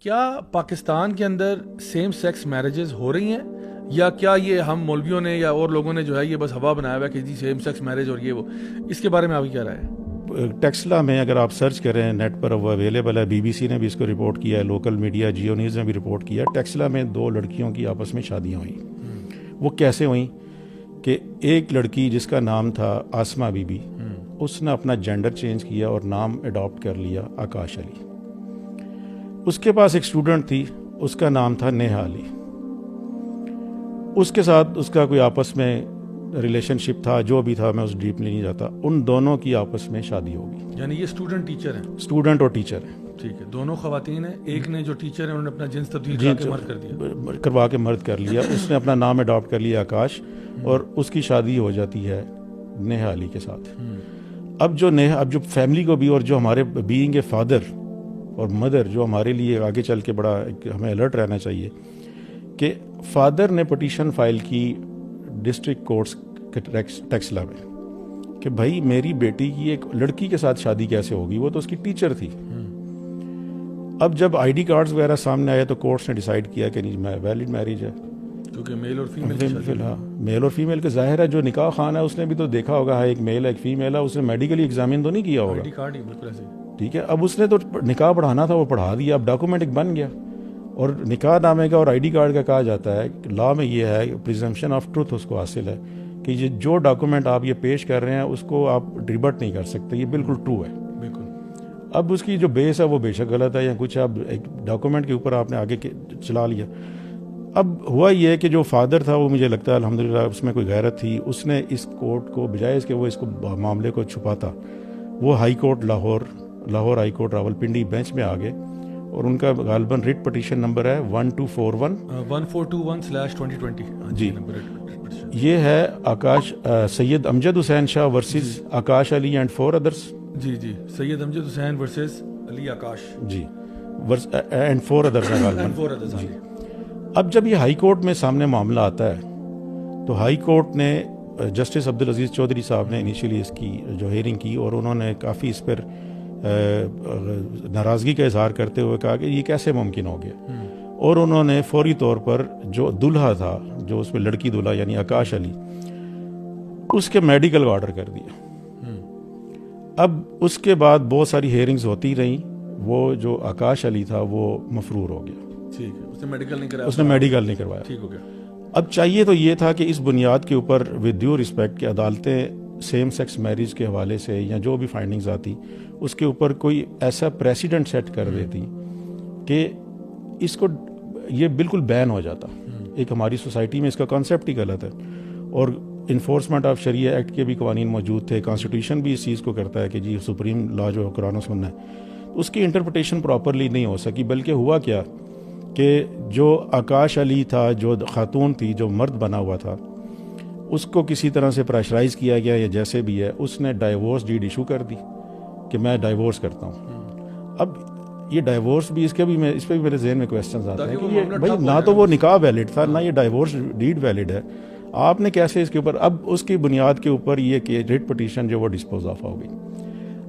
کیا پاکستان کے اندر same sex marriages ہو رہی ہیں یا کیا یہ ہم مولویوں نے یا اور لوگوں نے جو ہے یہ بس ہوا بنایا ہوا ہے کہ جی سیم سیکس میرج اور یہ وہ، اس کے بارے میں آپ کی کیا رائے ہے؟ ٹیکسلا میں اگر آپ سرچ کریں نیٹ پر وہ اویلیبل ہے، بی بی سی نے بھی اس کو رپورٹ کیا ہے، لوکل میڈیا جیو نیوز نے بھی رپورٹ کیا ہے، ٹیکسلا میں 2 لڑکیوں کی آپس میں شادیاں ہوئیں۔ وہ کیسے ہوئیں کہ ایک لڑکی جس کا نام تھا آسما بی بی، اس نے اپنا جینڈر چینج کیا اور نام اڈاپٹ کر لیا آکاش علی۔ اس کے پاس ایک اسٹوڈنٹ تھی، اس کا نام تھا نیہا علی، اس کے ساتھ اس کا کوئی آپس میں ریلیشن شپ تھا، جو بھی تھا میں اس ڈیپلی نہیں جاتا، ان دونوں کی آپس میں شادی ہوگی۔ یعنی یہ اسٹوڈنٹ ٹیچر ہیں؟ اسٹوڈنٹ اور ٹیچر ہیں، ٹھیک ہے، دونوں خواتین ہیں، ایک نے جو ٹیچر ہے انہوں نے اپنا جنس تبدیل کروا کے مرد کر لیا، اس نے اپنا نام اڈاپٹ کر لیا آکاش، اور اس کی شادی ہو جاتی ہے نیہا علی کے ساتھ۔ اب جو فیملی کو بھی اور جو ہمارے بینگ اے فادر اور مدر، جو ہمارے لیے آگے چل کے بڑا ہمیں الرٹ رہنا چاہیے کہ فادر نے پٹیشن فائل کی ڈسٹرکٹ کورٹس ٹیکسلا میں کہ بھائی میری بیٹی کی ایک لڑکی کے ساتھ شادی کیسے ہوگی، وہ تو اس کی ٹیچر تھی۔ اب جب آئی ڈی کارڈز وغیرہ سامنے آئے تو کورٹس نے ڈیسائیڈ کیا کہ نہیں ویلڈ میرج ہے، کیونکہ میل اور فیمیل میل اور فیمیل کا ظاہر ہے، جو نکاح خان ہے اس نے بھی تو دیکھا ہوگا ایک میل ہے ایک فیمیل ہے، اس نے میڈیکلی ایگزامن تو نہیں کیا ہوگا، ٹھیک ہے۔ اب اس نے تو نکاح پڑھانا تھا، وہ پڑھا دیا، اب ڈاکومنٹ ایک بن گیا۔ اور نکاح نامے کا اور آئی ڈی کارڈ کا کہا جاتا ہے لا میں یہ ہے پریزمپشن آف ٹروتھ اس کو حاصل ہے کہ یہ جو ڈاکومنٹ آپ یہ پیش کر رہے ہیں اس کو آپ ریبٹ نہیں کر سکتے، یہ بالکل ٹرو ہے۔ اب اس کی جو بیس ہے وہ بے شک غلط ہے یا کچھ، اب ایک ڈاکومنٹ کے اوپر آپ نے آگے چلا لیا۔ اب ہوا یہ ہے کہ جو فادر تھا وہ مجھے لگتا ہے الحمدللہ اس میں کوئی غیرت تھی، اس نے اس کورٹ کو بجائے اس کے وہ اس کو معاملے کو چھپاتا، وہ high court Lahore high court Rawalpindi bench میں آ گئے، اور ان کا غالباً ریٹ پٹیشن نمبر ہے 1421/2020۔ جی، یہ ہے Akash Syed Amjad Hussain Shah versus Akash Ali and 4 others. جی سید امجد حسین ورسز علی آکاش، جی اینڈ 4 ادرس ہے غالباً۔ جی، اب جب یہ ہائی کورٹ میں سامنے معاملہ آتا ہے تو ہائی کورٹ نے جسٹس عبدالعزیز چودھری صاحب نے انیشیلی اس کی جو ہیئرنگ کی، اور انہوں نے کافی اس پر ناراضگی کا اظہار کرتے ہوئے کہا کہ یہ کیسے ممکن ہو گیا، اور انہوں نے فوری طور پر جو دلہا تھا، جو اس میں لڑکی دلہا یعنی آکاش علی، اس کے میڈیکل کا آرڈر کر دیا۔ اب اس کے بعد بہت ساری ہیئرنگز ہوتی رہیں، وہ جو آکاش علی تھا وہ مفرور ہو گیا، اس نے میڈیکل نہیں کروایا، ٹھیک ہو گیا۔ اب چاہیے تو یہ تھا کہ اس بنیاد کے اوپر ود ڈیو رسپیکٹ کہ عدالتیں سیم سیکس میرج کے حوالے سے یا جو بھی فائنڈنگز آتی اس کے اوپر کوئی ایسا پریسیڈنٹ سیٹ کر دیتی کہ اس کو یہ بالکل بین ہو جاتا۔ ایک ہماری سوسائٹی میں اس کا کانسیپٹ ہی غلط ہے، اور انفورسمنٹ آف شریعہ ایکٹ کے بھی قوانین موجود تھے، کانسٹیٹیوشن بھی اس چیز کو کرتا ہے کہ جی سپریم لا جو قرآن و سنت ہے، اس کی انٹرپریٹیشن پراپرلی نہیں ہو سکی، بلکہ ہوا کیا کہ جو آکاش علی تھا، جو خاتون تھی، جو مرد بنا ہوا تھا، اس کو کسی طرح سے پریشرائز کیا گیا یا جیسے بھی ہے، اس نے ڈائیورس ڈیڈ ایشو کر دی کہ میں ڈائیورس کرتا ہوں۔ اب یہ ڈائیورس بھی اس پہ بھی میرے ذہن میں کویسچنز آتے ہیں کہ یہ بھائی نہ تو وہ نکاح ویلڈ تھا، نہ یہ ڈائیورس ڈیڈ ویلڈ ہے، آپ نے کیسے اس کے اوپر، اب اس کی بنیاد کے اوپر یہ کہ ریٹ پٹیشن جو وہ ڈسپوز آف ہو گئی۔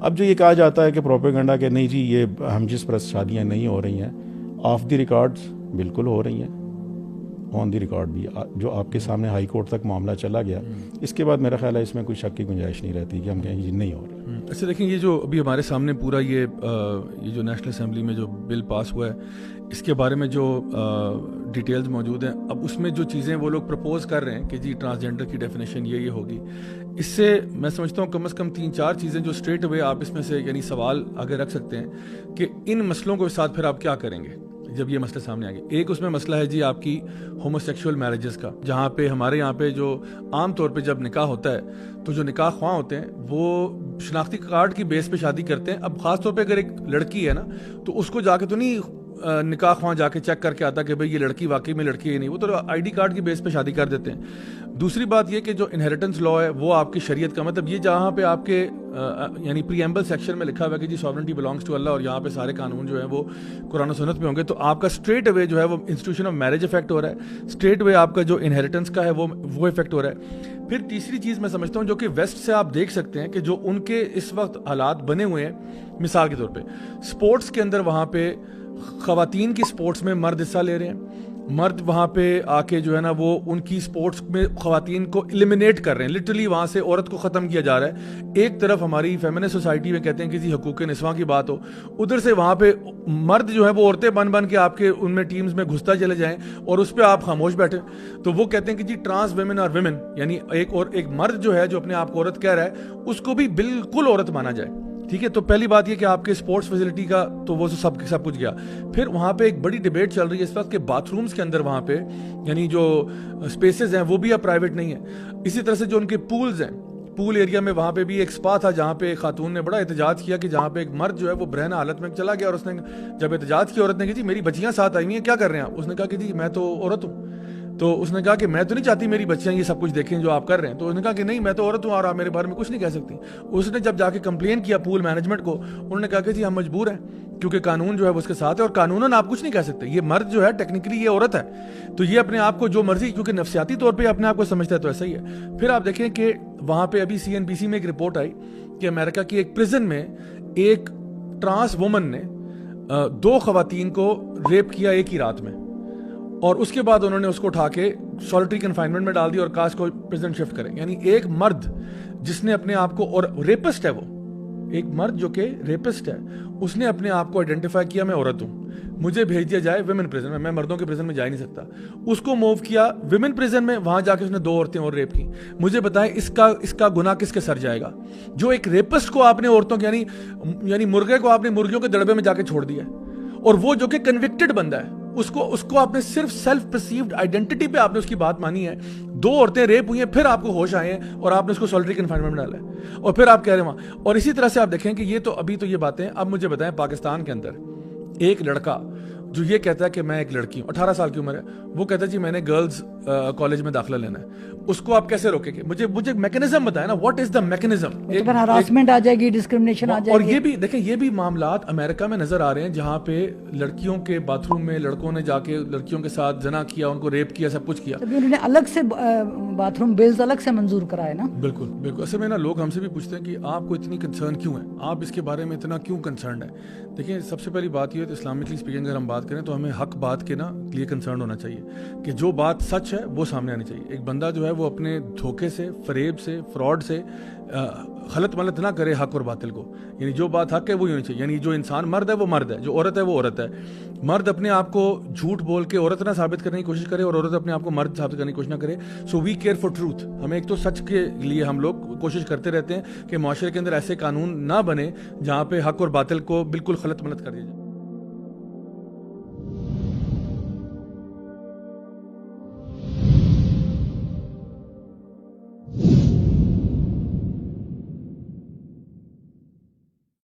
اب جو یہ کہا جاتا ہے کہ پروپیگنڈا کہ نہیں جی یہ ہم جس پرست شادیاں نہیں ہو رہی ہیں، آف دی ریکارڈز بالکل ہو رہی ہیں، آن دی ریکارڈ بھی، جو آپ کے سامنے ہائی کورٹ تک معاملہ چلا گیا، اس کے بعد میرا خیال ہے اس میں کوئی شک کی گنجائش نہیں رہتی کہ ہم کہیں یہ نہیں ہو رہا۔ اچھا دیکھیں، یہ جو ابھی ہمارے سامنے پورا یہ جو نیشنل اسمبلی میں جو بل پاس ہوا ہے، اس کے بارے میں جو ڈیٹیلز موجود ہیں، اب اس میں جو چیزیں وہ لوگ پرپوز کر رہے ہیں کہ جی ٹرانسجینڈر کی ڈیفینیشن یہ ہوگی، اس سے میں سمجھتا ہوں کم از کم 3-4 چیزیں جو اسٹریٹ اوے آپ اس میں سے یعنی سوال آگے رکھ سکتے ہیں کہ ان مسئلوں کے ساتھ پھر آپ کیا کریں گے جب یہ مسئلہ سامنے آ گیا۔ ایک اس میں مسئلہ ہے جی آپ کی ہومو سیکشول میرجز کا، جہاں پہ ہمارے یہاں پہ جو عام طور پہ جب نکاح ہوتا ہے تو جو نکاح خواہ ہوتے ہیں وہ شناختی کارڈ کی بیس پہ شادی کرتے ہیں۔ اب خاص طور پہ اگر ایک لڑکی ہے نا تو اس کو جا کے تو نہیں نکاح خواہ جا کے چیک کر کے آتا کہ بھئی یہ لڑکی واقعی میں لڑکی ہے نہیں، وہ تو آئی ڈی کارڈ کی بیس پہ شادی کر دیتے ہیں۔ دوسری بات یہ کہ جو انہیریٹنس لا ہے وہ آپ کی شریعت کا مطلب یہ جہاں پہ آپ کے یعنی پریمبل سیکشن میں لکھا ہوا ہے کہ جی ساورنٹی بلانگس ٹو اللہ، اور یہاں پہ سارے قانون جو ہیں وہ قرآن و سنت پہ ہوں گے، تو آپ کا اسٹریٹ اوے جو ہے وہ انسٹیٹیوشن آف میرج افیکٹ ہو رہا ہے، اسٹریٹ اوے آپ کا جو انہیریٹنس کا ہے وہ افیکٹ ہو رہا ہے۔ پھر تیسری چیز میں سمجھتا ہوں جو کہ ویسٹ سے آپ دیکھ سکتے ہیں کہ جو ان کے اس وقت حالات بنے ہوئے ہیں، مثال کے طور پہ اسپورٹس کے اندر وہاں پہ خواتین کی سپورٹس میں مرد حصہ لے رہے ہیں, مرد وہاں پہ آ کے جو ہے نا وہ ان کی سپورٹس میں خواتین کو ایلیمینیٹ کر رہے ہیں, لٹرلی وہاں سے عورت کو ختم کیا جا رہا ہے. ایک طرف ہماری فیمنسٹ سوسائٹی میں کہتے ہیں کسی حقوق نسواں کی بات ہو, ادھر سے وہاں پہ مرد جو ہے وہ عورتیں بن کے آپ کے ان میں ٹیمز میں گھستا چلے جائیں اور اس پہ آپ خاموش بیٹھے. تو وہ کہتے ہیں کہ جی ٹرانس ویمن اور ویمن, یعنی ایک مرد جو ہے جو اپنے آپ کو عورت کہہ رہا ہے اس کو بھی بالکل عورت مانا جائے. ٹھیک ہے, تو پہلی بات یہ کہ آپ کے اسپورٹس فیسلٹی کا تو وہ سب کچھ گیا. پھر وہاں پہ ایک بڑی ڈیبیٹ چل رہی ہے اس وقت کہ باتھ رومز کے اندر وہاں پہ یعنی جو اسپیسز ہیں وہ بھی اب پرائیویٹ نہیں ہیں. اسی طرح سے جو ان کے پولز ہیں, پول ایریا میں وہاں پہ بھی ایک سپا تھا جہاں پہ خاتون نے بڑا احتجاج کیا کہ جہاں پہ ایک مرد جو ہے وہ برہنہ حالت میں چلا گیا اور اس نے جب احتجاج کیا عورت نے کہ جی میری بچیاں ساتھ آئی ہوئی ہیں, کیا کر رہے ہیں آپ؟ اس نے کہا کہ جی میں تو عورت ہوں. تو اس نے کہا کہ میں تو نہیں چاہتی میری بچیاں یہ سب کچھ دیکھیں جو آپ کر رہے ہیں. تو اس نے کہا کہ نہیں میں تو عورت ہوں اور آپ میرے بارے میں کچھ نہیں کہہ سکتی. اس نے جب جا کے کمپلین کیا پول مینجمنٹ کو, انہوں نے کہا کہ جی ہم مجبور ہیں کیونکہ قانون جو ہے وہ اس کے ساتھ ہے اور قانوناً آپ کچھ نہیں کہہ سکتے. یہ مرد جو ہے ٹیکنیکلی یہ عورت ہے, تو یہ اپنے آپ کو جو مرضی, کیونکہ نفسیاتی طور پہ اپنے آپ کو سمجھتا ہے تو ایسا ہی ہے. پھر آپ دیکھیں کہ وہاں پہ ابھی CNBC میں ایک رپورٹ آئی کہ امریکہ کی ایک پرزن میں ایک ٹرانس وومن نے 2 خواتین کو ریپ کیا ایک ہی رات میں, اور اس کے بعد انہوں نے اس کو اٹھا کے سالٹری کنفائنمنٹ میں ڈال دی اور کہا اس کو پریزن شفٹ کریں. یعنی ایک مرد جس نے اپنے آپ کو, اور ریپسٹ ہے وہ, ایک مرد جو کہ ریپسٹ ہے, اس نے اپنے آپ کو آئیڈینٹیفائی کیا میں عورت ہوں, مجھے بھیج دیا جائے ویمن پریزن میں مردوں کے پریزن میں جا ہی نہیں سکتا. اس کو موو کیا ویمن پریزن میں, وہاں جا کے اس نے 2 عورتیں اور ریپ کی. مجھے بتائیں اس کا گناہ کس کے سر جائے گا؟ جو ایک ریپسٹ کو آپ نے عورتوں کے یعنی مرغے کو آپ نے مرغیوں کے دڑبے میں جا کے چھوڑ دیا ہے, اور وہ جو کہ کنوکٹڈ بندہ ہے اس کو آپ نے صرف سیلف پرسیوڈ آئیڈینٹی پہ آپ نے اس کی بات مانی ہے. 2 عورتیں ریپ ہوئی ہیں, پھر آپ کو ہوش آئے ہیں اور آپ نے اس کو سالٹری کنفائنمنٹ میں ڈالا ہے, اور پھر آپ کہہ رہے ہیں وہاں. اور اسی طرح سے آپ دیکھیں کہ یہ تو ابھی تو یہ باتیں. اب مجھے بتائیں پاکستان کے اندر ایک لڑکا جو یہ کہتا ہے کہ میں ایک لڑکی ہوں, 18 سال کی عمر ہے, وہ کہتا ہے جی میں نے گرلز کالج میں داخلہ لینا ہے, اس کو آپ کیسے روکیں گے؟ مجھے میکنزم بتائیں نا, what is the mechanism? Harassment آ جائے گی, ڈسکرمنیشن آ جائے گی. اور یہ بھی دیکھیں, یہ بھی معاملات امریکہ میں نظر آ رہے ہیں جہاں پہ لڑکیوں کے باتھ روم میں لڑکوں نے جا کے لڑکیوں کے ساتھ زنا کیا, ان کو ریپ کیا, سب کچھ کیا. انہوں نے الگ سے باتھ روم بلز الگ سے منظور کرائے نا. بالکل بالکل. اصل میں نا لوگ ہم سے بھی پوچھتے ہیں کہ آپ کو اتنی کنسرن کیوں ہے, آپ اس کے بارے میں اتنا کیوں کنسرنڈ ہے؟ دیکھیں سب سے پہلی بات یہ ہے تو اسلامکلی اسپیکنگ اگر ہم بات کریں تو ہمیں حق بات کے نا لیے کنسرن ہونا چاہیے کہ جو بات سچ ہے وہ سامنے آنی چاہیے. ایک بندہ جو ہے وہ اپنے دھوکے سے, فریب سے, فراڈ سے غلط ملت نہ کرے حق اور باطل کو. یعنی جو بات حق ہے وہی ہونی چاہیے. یعنی جو انسان مرد ہے وہ مرد ہے, جو عورت ہے وہ عورت ہے. مرد اپنے آپ کو جھوٹ بول کے عورت نہ ثابت کرنے کی کوشش کرے اور عورت اپنے آپ کو مرد ثابت کرنے کی کوشش نہ کرے. سو وی کیئر فار ٹروتھ. ہمیں ایک تو سچ کے لیے ہم لوگ کوشش کرتے رہتے ہیں کہ معاشرے کے اندر ایسے قانون نہ بنے جہاں پہ حق اور باطل کو بالکل غلط ملت کر دیا جائے.